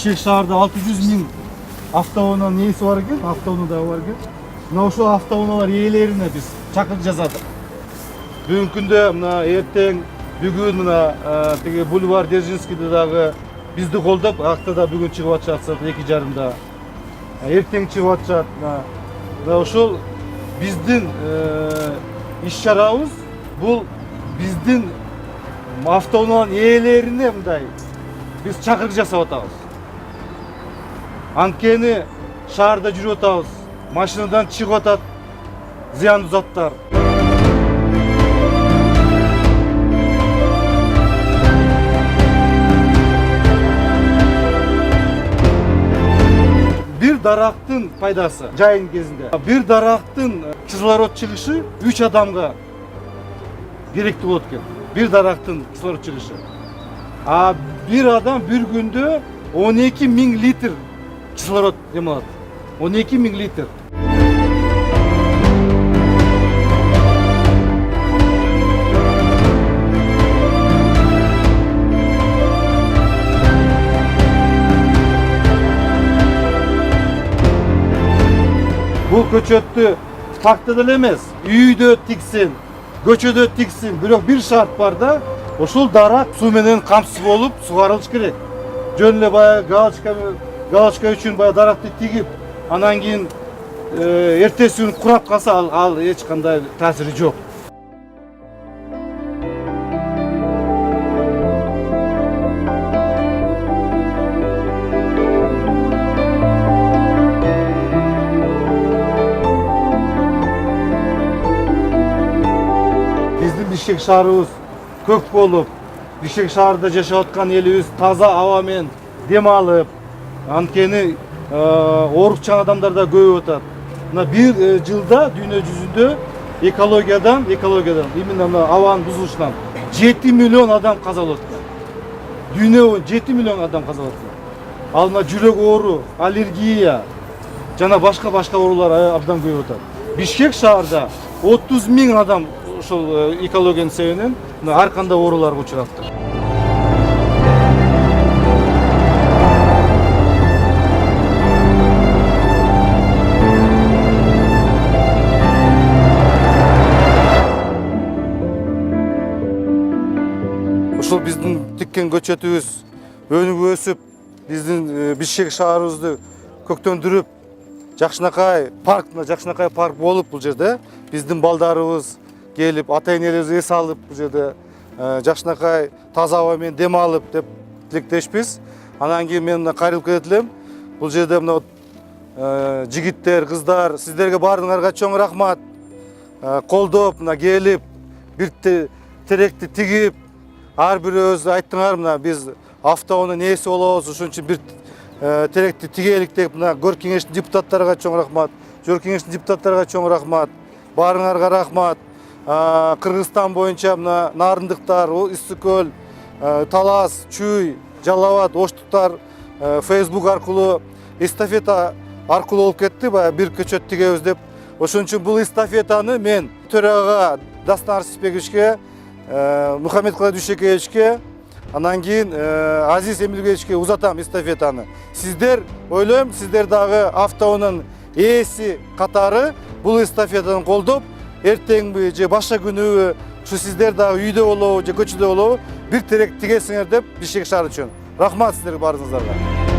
Бишкек шаарда 600 миң автоунаа нээси бар экен, автоунаа да бар экен. Мына ошол автоунаалар ээлерине биз чакырык жасадык. Бүгүнкү күндө мына эртең бүгүн мына тиги бульвар Дзержинскийде дагы бизди колдоп, акта да бүгүн чыгып атышат 2:30. Эртең чыгып атышат. Мына ошол биздин иш-чарабыз, бул биздин автоунаанын ээлерине мындай биз чакырык жасап атабыз. Анткени шаарда жүрүп атабыз, машинадан чыгып атат зыяндуу заттар. Bir darактын пайдасы жайын кезинде. Bir darактын кислород чыгышы 3 адамга керектүү болот экен. Bir darактын кислород чыгышы. А bir адам bir күндө 12 миң литр кислород демалат. 12 миң литр. Бул көчөттү такта деле эмес, үйдө тиксин, көчөдө тиксин, бирок бир шарт бар да, ошол дарак суу менен камсыз болуп сугарылыш керек. Жөн эле баягы галочка үчүн баягы даракты тигип, анан кийин эртеси күнү курап калса, ал эч кандай таасири жок. Бишкек шаарыбыз көк болуп, Бишкек шаарда жашап аткан элибиз таза аба менен дем алып, анткени оорукчан адамдар да көбөйүп атат. Мына бир жылда дүйнө жүзүндө экологиядан, именно мына абанын бузулушунан 7 миллион адам каза болот. Дүйнө боюнча 7 миллион адам каза болот. Ал мына жүрөк оору, аллергия жана башка оорулар абдан көбөйүп атат. Бишкек шаарда 30 миң адам ошол экологиянын себебинен ар кандай ооруларга учураптыр. Ушул биздин тиккен көчөтүбүз өнүгүп өсүп, биздин Бишкек шаарыбызды көктөндүрүп, Жакшынакай парк болуп бул жерде биздин балдарыбыз келип, ата-энелерибиз эс алып, бул жерде Жакшынакай таза аба менен дем алып деп тилектешпиз. Анан кийин мен мына кайрылып кетет элем. Бул жерде мына жигиттер, кыздар, сиздерге баарыңарга чоң рахмат. Колдоп, мына келип, бир теректи тигип, ар бирөөбүз айттыңар, мына биз автоунаа нээси болобуз, ошон үчүн бир теректи тигелик деп, мына Көрк кеңештин депутаттарга чоң рахмат. Жогорку кеңештин депутаттарга чоң рахмат. Баарыңарга рахмат. Кыргызстан боюнча мына Нарындыктар, Ысык көл, Талас, Чүй, Жалал Абад, Оштуктар Facebook аркылуу эстафета аркылуу болуп кетти, баягы бир көчөт тигебиз деп. Ошон үчүн бул эстафетаны мен төрага Дастан Арсизбековичке, Мухаммедкулай Дүйшекеевичке, анан кийин Азиз Эмилбековичке узатам эстафетаны. Сиздер, ойлойм, сиздер дагы автоунанын ээси катары бул эстафетаны колдоп, эртеңби же башка күнүбү ушу сиздер дагы үйдө болобу же көчөдө болобу бир терек тигесиңер деп Бишкек шаары үчүн. Рахмат сиздерге баарыңыздарга.